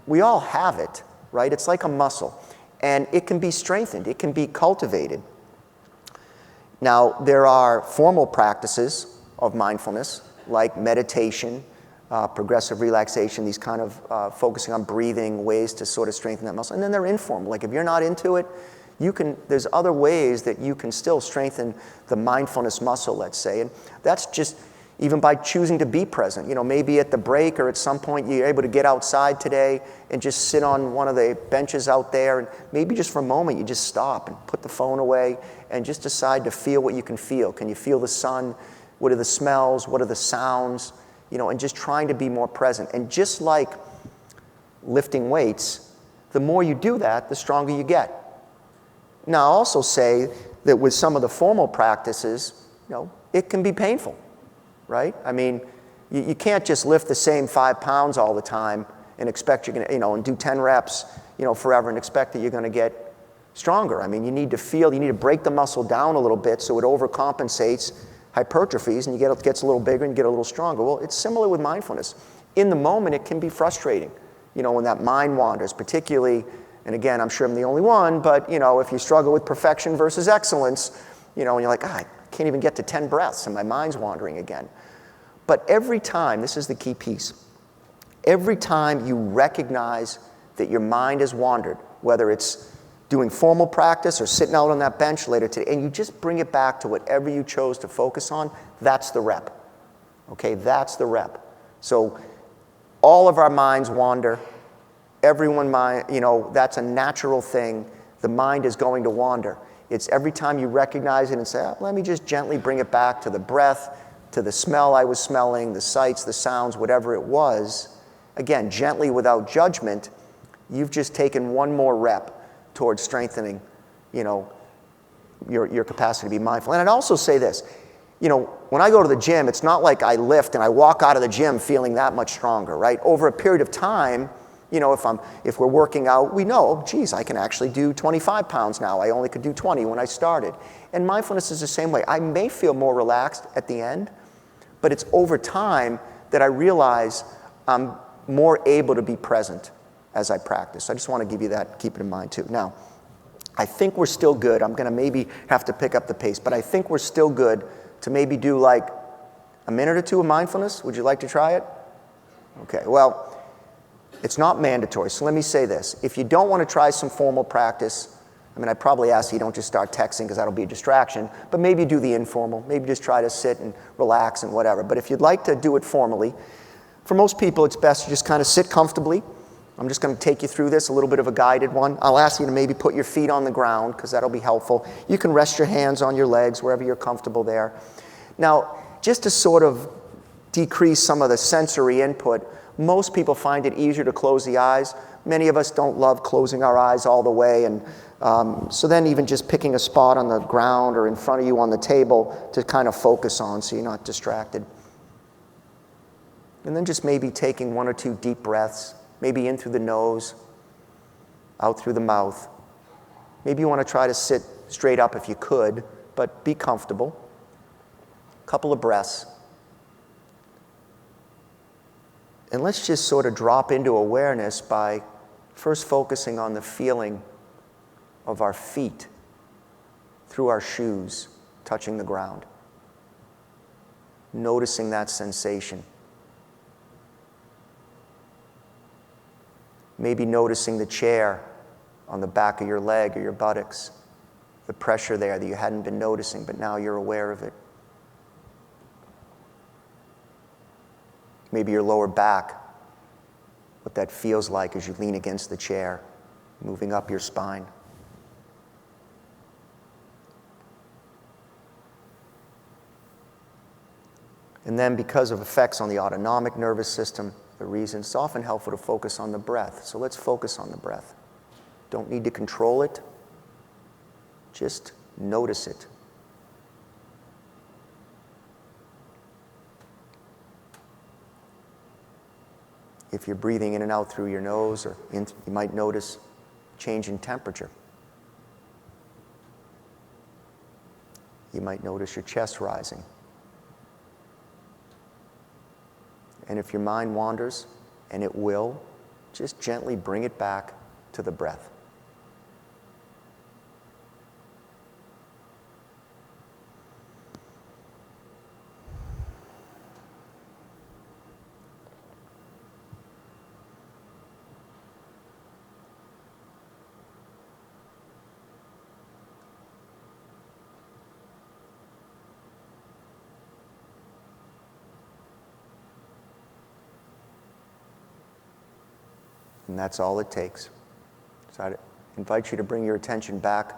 We all have it, right? It's like a muscle. And it can be strengthened. It can be cultivated. Now, there are formal practices of mindfulness, like meditation, progressive relaxation, these kind of focusing on breathing, ways to sort of strengthen that muscle. And then they're informal. Like if you're not into it, there's other ways that you can still strengthen the mindfulness muscle, let's say. And that's just even by choosing to be present. You know, maybe at the break or at some point you're able to get outside today and just sit on one of the benches out there, and maybe just for a moment you just stop and put the phone away and just decide to feel what you can feel. Can you feel the sun? What are the smells? What are the sounds? You know, and just trying to be more present. And just like lifting weights, the more you do that, the stronger you get. Now, I'll also say that with some of the formal practices, you know, it can be painful, right? I mean, you can't just lift the same 5 pounds all the time and expect you're going to, you know, and do 10 reps, you know, forever and expect that you're going to get stronger. I mean, you need to break the muscle down a little bit so it overcompensates, hypertrophies, and it gets a little bigger and you get a little stronger. Well, it's similar with mindfulness. In the moment, it can be frustrating, you know, when that mind wanders, particularly, and again, I'm sure I'm the only one, but, you know, if you struggle with perfection versus excellence, you know, and you're like, I can't even get to 10 breaths and my mind's wandering again. But every time, this is the key piece, every time you recognize that your mind has wandered, whether it's doing formal practice or sitting out on that bench later today, and you just bring it back to whatever you chose to focus on, that's the rep. Okay, that's the rep. So all of our minds wander. Everyone mind, you know, that's a natural thing. The mind is going to wander. It's every time you recognize it and say, oh, let me just gently bring it back to the breath, to the smell I was smelling, the sights, the sounds, whatever it was. Again, gently without judgment, you've just taken one more rep towards strengthening, you know, your capacity to be mindful. And I'd also say this, you know, when I go to the gym, it's not like I lift and I walk out of the gym feeling that much stronger, right? Over a period of time, you know, if we're working out, we know, oh, geez, I can actually do 25 pounds now. I only could do 20 when I started. And mindfulness is the same way. I may feel more relaxed at the end, but it's over time that I realize I'm more able to be present as I practice. I just want to give you that, keep it in mind too. Now, I think we're still good. I'm going to maybe have to pick up the pace, but I think we're still good to maybe do like a minute or two of mindfulness. Would you like to try it? Okay, well, it's not mandatory, so let me say this. If you don't want to try some formal practice, I mean, I'd probably ask you don't just start texting because that'll be a distraction, but maybe do the informal. Maybe just try to sit and relax and whatever. But if you'd like to do it formally, for most people it's best to just kind of sit comfortably. I'm just going to take you through this, a little bit of a guided one. I'll ask you to maybe put your feet on the ground because that'll be helpful. You can rest your hands on your legs wherever you're comfortable there. Now, just to sort of decrease some of the sensory input, most people find it easier to close the eyes, Many of us don't love closing our eyes all the way, and so then even just picking a spot on the ground or in front of you on the table to kind of focus on so you're not distracted. And then just maybe taking 1 or 2 deep breaths, maybe in through the nose, out through the mouth. Maybe you want to try to sit straight up if you could, but be comfortable. A couple of breaths. And let's just sort of drop into awareness by first focusing on the feeling of our feet through our shoes touching the ground. Noticing that sensation. Maybe noticing the chair on the back of your leg or your buttocks, the pressure there that you hadn't been noticing, but now you're aware of it. Maybe your lower back, what that feels like as you lean against the chair, moving up your spine. And then because of effects on the autonomic nervous system, the reason it's often helpful to focus on the breath. So let's focus on the breath. Don't need to control it. Just notice it. If you're breathing in and out through your nose, or you might notice change in temperature. You might notice your chest rising. And if your mind wanders, and it will, just gently bring it back to the breath. And that's all it takes. So I invite you to bring your attention back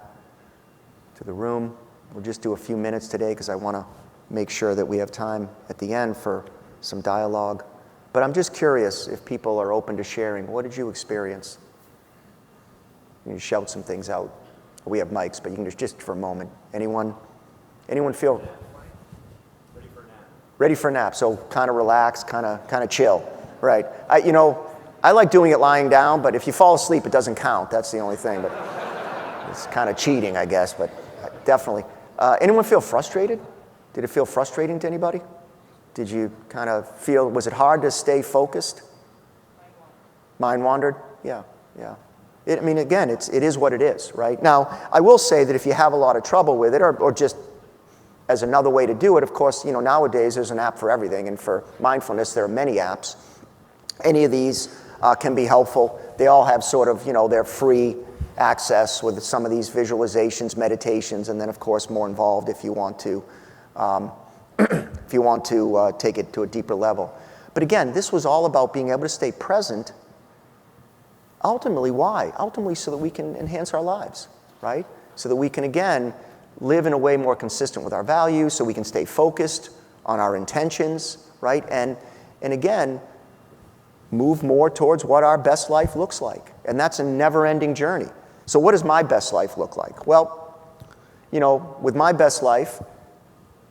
to the room. We'll just do a few minutes today because I want to make sure that we have time at the end for some dialogue. But I'm just curious if people are open to sharing. What did you experience? You can shout some things out. We have mics, but you can just for a moment. Anyone feel Ready for a nap? Ready for a nap? So kind of relax, kind of chill, right? I like doing it lying down, but if you fall asleep, it doesn't count. That's the only thing. But it's kind of cheating, I guess. But definitely. Anyone feel frustrated? Did it feel frustrating to anybody? Did you kind of feel? Was it hard to stay focused? Mind wandered. Yeah. Again, it is what it is, right? Now, I will say that if you have a lot of trouble with it, or just as another way to do it, of course, nowadays there's an app for everything, and for mindfulness there are many apps. Any of these can be helpful. They all have sort of, their free access with some of these visualizations, meditations, and then of course more involved if you want to, take it to a deeper level. But again, this was all about being able to stay present. Ultimately, why? Ultimately, so that we can enhance our lives, right? So that we can again live in a way more consistent with our values, so we can stay focused on our intentions, right? And again, move more towards what our best life looks like. And that's a never-ending journey. So what does my best life look like? Well, with my best life,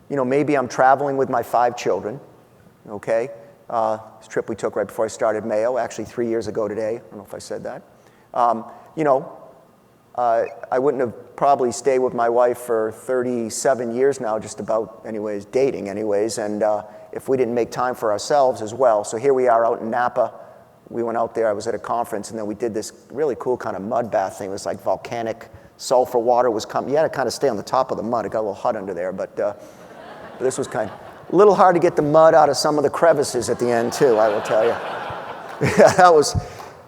maybe I'm traveling with my 5 children, okay? This trip we took right before I started Mayo, actually 3 years ago today. I don't know if I said that. I wouldn't have probably stayed with my wife for 37 years now, just about anyways, dating anyways, and if we didn't make time for ourselves as well. So here we are out in Napa. We went out there, I was at a conference, and then we did this really cool kind of mud bath thing. It was like volcanic sulfur water was coming. You had to kind of stay on the top of the mud. It got a little hot under there, but this was kind of a little hard to get the mud out of some of the crevices at the end too, I will tell you. Yeah, that was,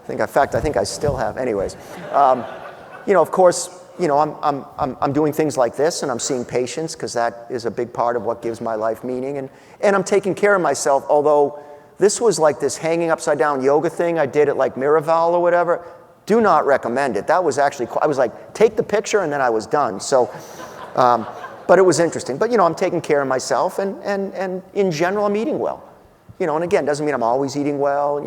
in fact, I think I still have. Anyways, of course, I'm doing things like this, and I'm seeing patients because that is a big part of what gives my life meaning, and I'm taking care of myself. Although this was like this hanging upside down yoga thing I did at like Miraval or whatever. Do not recommend it. That was actually, I was like, take the picture, and then I was done. So, but it was interesting. But I'm taking care of myself, and in general, I'm eating well. And again, doesn't mean I'm always eating well.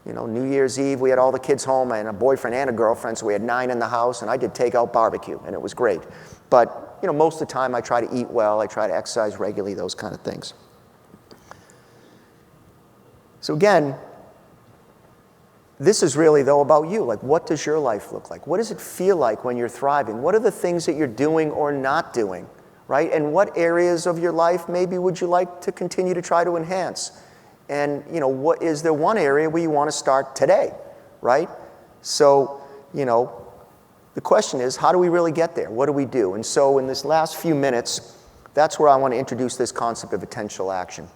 New Year's Eve, we had all the kids home and a boyfriend and a girlfriend, so we had 9 in the house, and I did takeout barbecue, and it was great. But, most of the time I try to eat well, I try to exercise regularly, those kind of things. So again, this is really, though, about you. Like, what does your life look like? What does it feel like when you're thriving? What are the things that you're doing or not doing, right? And what areas of your life maybe would you like to continue to try to enhance? And, what is there one area where you want to start today, right? So, the question is, how do we really get there? What do we do? And so in this last few minutes, that's where I want to introduce this concept of intentional action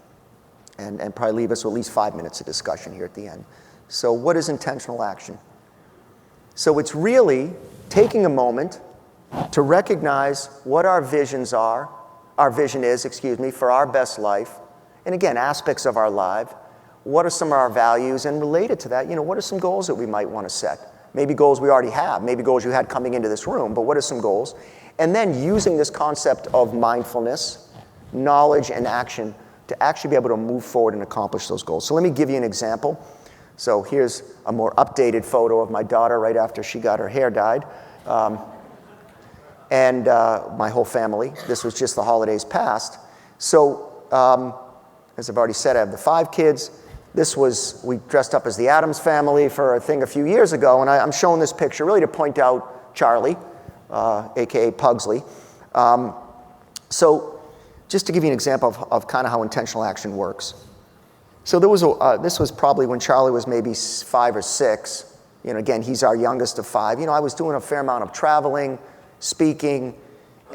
and probably leave us with at least 5 minutes of discussion here at the end. So what is intentional action? So it's really taking a moment to recognize what our vision is, for our best life, and again, aspects of our life. What are some of our values? And related to that, what are some goals that we might want to set? Maybe goals we already have, maybe goals you had coming into this room, but what are some goals? And then using this concept of mindfulness, knowledge, and action to actually be able to move forward and accomplish those goals. So let me give you an example. So here's a more updated photo of my daughter right after she got her hair dyed. And my whole family. This was just the holidays past. So, as I've already said, I have the 5 kids. We dressed up as the Addams family for a thing a few years ago, and I'm showing this picture really to point out Charlie, AKA Pugsley. So just to give you an example of kind of how intentional action works. So this was probably when Charlie was maybe 5 or 6. Again, he's our youngest of 5. I was doing a fair amount of traveling, speaking,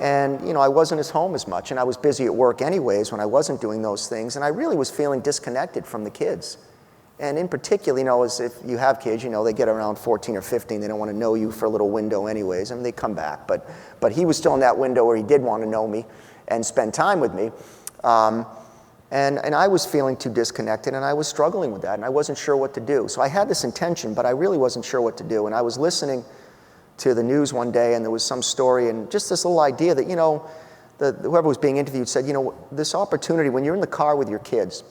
and, I wasn't as home as much, and I was busy at work anyways when I wasn't doing those things, and I really was feeling disconnected from the kids. And in particular, as if you have kids, they get around 14 or 15, they don't want to know you for a little window anyways, and they come back. But he was still in that window where he did want to know me and spend time with me. And I was feeling too disconnected, and I was struggling with that, and I wasn't sure what to do. So I had this intention, but I really wasn't sure what to do. And I was listening to the news one day, and there was some story, and just this little idea that, whoever was being interviewed said, this opportunity, when you're in the car with your kids,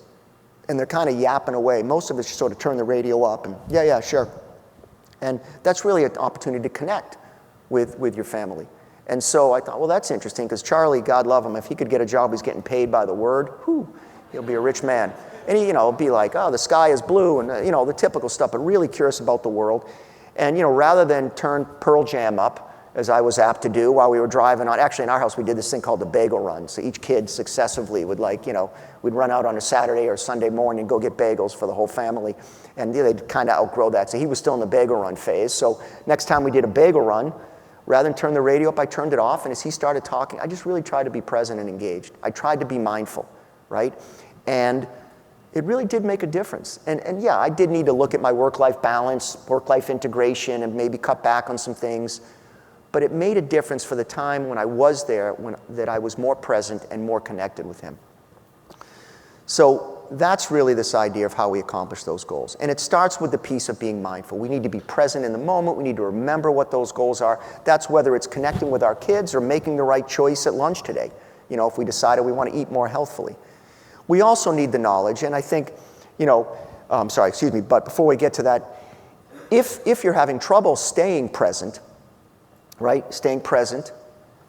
and they're kind of yapping away, most of us sort of turn the radio up, and yeah, sure. And that's really an opportunity to connect with your family. And so I thought, well, that's interesting, because Charlie, God love him, if he could get a job, he's getting paid by the word, he'll be a rich man. And he, be like, oh, the sky is blue, and, the typical stuff, but really curious about the world. And, rather than turn Pearl Jam up, as I was apt to do while we were driving on, actually in our house we did this thing called the bagel run. So each kid successively would we'd run out on a Saturday or Sunday morning and go get bagels for the whole family. And they'd kind of outgrow that. So he was still in the bagel run phase. So next time we did a bagel run, rather than turn the radio up, I turned it off. And as he started talking, I just really tried to be present and engaged. I tried to be mindful, right? And it really did make a difference. And yeah, I did need to look at my work-life balance, work-life integration, and maybe cut back on some things. But it made a difference for the time when I was there, that I was more present and more connected with him. So that's really this idea of how we accomplish those goals. And it starts with the piece of being mindful. We need to be present in the moment. We need to remember what those goals are. That's whether it's connecting with our kids or making the right choice at lunch today, if we decided we want to eat more healthfully. We also need the knowledge, and I think, but before we get to that, if you're having trouble staying present, right,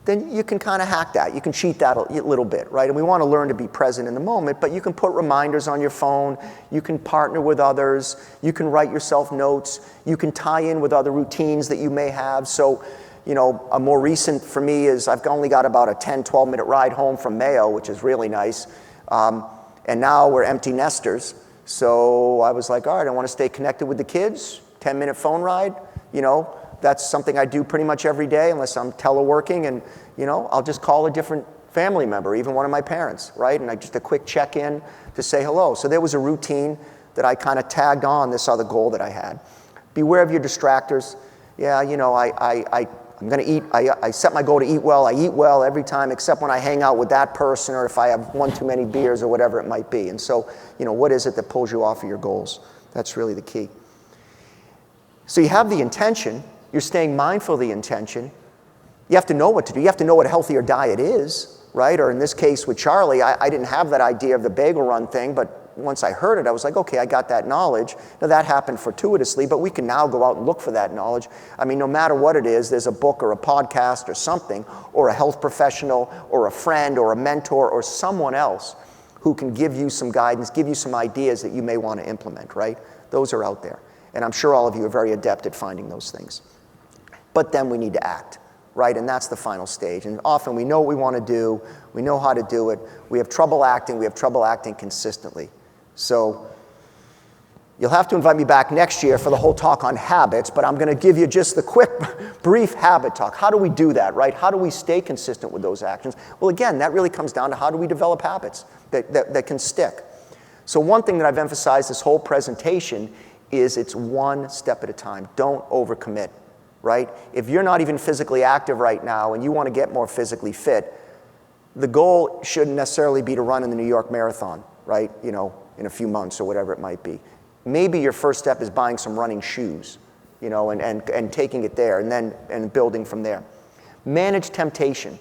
then you can kind of hack that. You can cheat that a little bit, right? And we want to learn to be present in the moment, but you can put reminders on your phone, you can partner with others, you can write yourself notes, you can tie in with other routines that you may have. So, a more recent for me is I've only got about a 10, 12-minute ride home from Mayo, which is really nice. And now we're empty nesters. So I was like, all right, I want to stay connected with the kids, 10-minute phone ride, that's something I do pretty much every day unless I'm teleworking, and, I'll just call a different family member, even one of my parents, right? And just a quick check-in to say hello. So there was a routine that I kind of tagged on this other goal that I had. Beware of your distractors. Yeah, I'm going to eat. I set my goal to eat well. I eat well every time except when I hang out with that person or if I have one too many beers or whatever it might be. And so, what is it that pulls you off of your goals? That's really the key. So you have the intention. You're staying mindful of the intention. You have to know what to do. You have to know what a healthier diet is, right? Or in this case with Charlie, I didn't have that idea of the bagel run thing, but once I heard it, I was like, okay, I got that knowledge. Now that happened fortuitously, but we can now go out and look for that knowledge. I mean, no matter what it is, there's a book or a podcast or something, or a health professional or a friend or a mentor or someone else who can give you some guidance, give you some ideas that you may want to implement, right? Those are out there. And I'm sure all of you are very adept at finding those things. But then we need to act, right? And that's the final stage. And often we know what we want to do, we know how to do it, we have trouble acting consistently. So you'll have to invite me back next year for the whole talk on habits, but I'm going to give you just the quick, brief habit talk. How do we do that, right? How do we stay consistent with those actions? Well, again, that really comes down to how do we develop habits that can stick. So one thing that I've emphasized this whole presentation is it's one step at a time. Don't overcommit, right? If you're not even physically active right now and you want to get more physically fit, the goal shouldn't necessarily be to run in the New York Marathon, right? You know, in a few months or whatever it might be. Maybe your first step is buying some running shoes, you know, and taking it there and building from there. Manage temptation.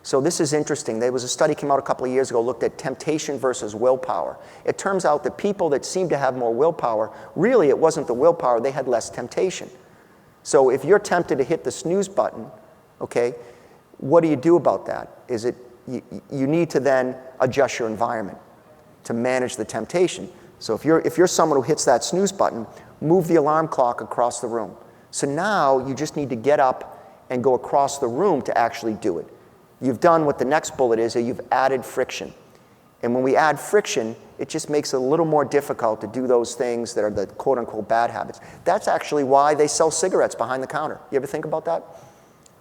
So this is interesting. There was a study came out a couple of years ago, looked at temptation versus willpower. It turns out that people that seem to have more willpower, really it wasn't the willpower, they had less temptation. So if you're tempted to hit the snooze button, okay, what do you do about that? Is it you need to then adjust your environment to manage the temptation. So if you're someone who hits that snooze button, move the alarm clock across the room. So now you just need to get up and go across the room to actually do it. You've done what the next bullet is, you've added friction. And when we add friction, it just makes it a little more difficult to do those things that are the quote-unquote bad habits. That's actually why they sell cigarettes behind the counter. You ever think about that?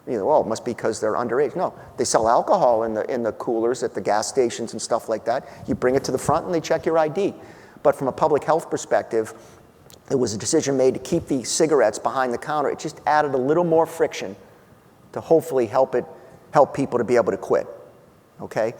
You know, well, it must be because they're underage. No, they sell alcohol in the coolers at the gas stations and stuff like that. You bring it to the front and they check your ID. But from a public health perspective, there was a decision made to keep the cigarettes behind the counter. It just added a little more friction to hopefully help people to be able to quit, okay?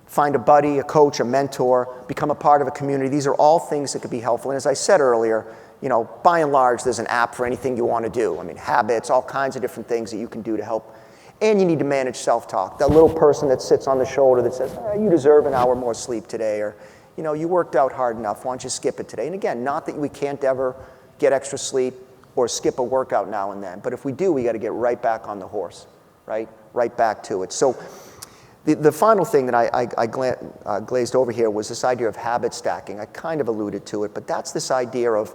Find a buddy, a coach, a mentor, become a part of a community. These are all things that could be helpful. And as I said earlier, you know, by and large, there's an app for anything you want to do. I mean, habits, all kinds of different things that you can do to help. And you need to manage self-talk. That little person that sits on the shoulder that says, you deserve an hour more sleep today, or, you know, you worked out hard enough, why don't you skip it today? And again, not that we can't ever get extra sleep or skip a workout now and then, but if we do, we got to get right back on the horse, right? Right back to it. So the final thing that I glazed over here was this idea of habit stacking. I kind of alluded to it, but that's this idea of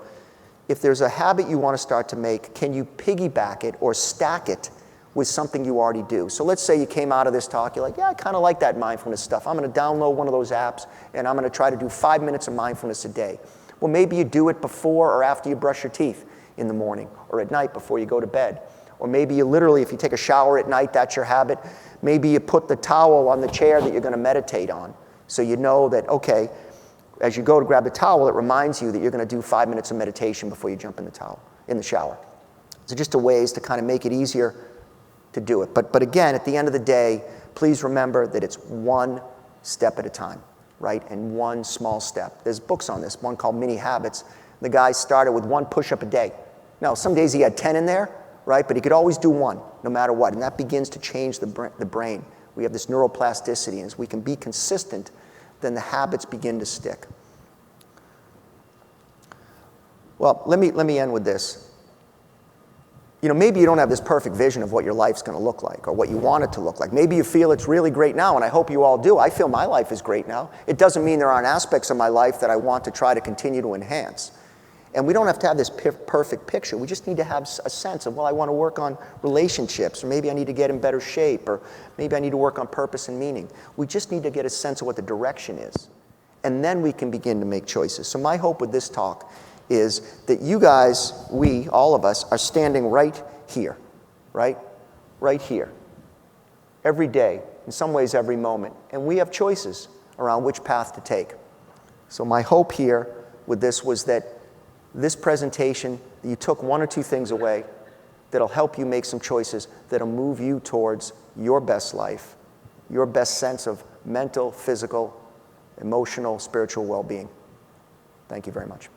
if there's a habit you want to start to make, can you piggyback it or stack it with something you already do? So let's say you came out of this talk, you're like, yeah, I kind of like that mindfulness stuff. I'm going to download one of those apps and I'm going to try to do 5 minutes of mindfulness a day. Well, maybe you do it before or after you brush your teeth in the morning or at night before you go to bed. Or maybe you literally, if you take a shower at night, that's your habit. Maybe you put the towel on the chair that you're going to meditate on. So you know that, okay, as you go to grab the towel, it reminds you that you're going to do 5 minutes of meditation before you jump in the shower. So just a ways to kind of make it easier to do it. But again, at the end of the day, please remember that it's one step at a time, right? And one small step. There's books on this, one called Mini Habits. The guy started with 1 push-up a day. Now, some days he had 10 in there, right? But he could always do 1, no matter what. And that begins to change the brain. We have this neuroplasticity. And as we can be consistent, then the habits begin to stick. Well, let me end with this. You know, maybe you don't have this perfect vision of what your life's going to look like or what you want it to look like. Maybe you feel it's really great now, and I hope you all do. I feel my life is great now. It doesn't mean there aren't aspects of my life that I want to try to continue to enhance. And we don't have to have this perfect picture. We just need to have a sense of, well, I want to work on relationships, or maybe I need to get in better shape, or maybe I need to work on purpose and meaning. We just need to get a sense of what the direction is. And then we can begin to make choices. So my hope with this talk is that you guys, we, all of us, are standing right here, right? Right here. Every day, in some ways every moment. And we have choices around which path to take. So my hope here with this was that this presentation, you took 1 or 2 things away that'll help you make some choices that'll move you towards your best life, your best sense of mental, physical, emotional, spiritual well-being. Thank you very much.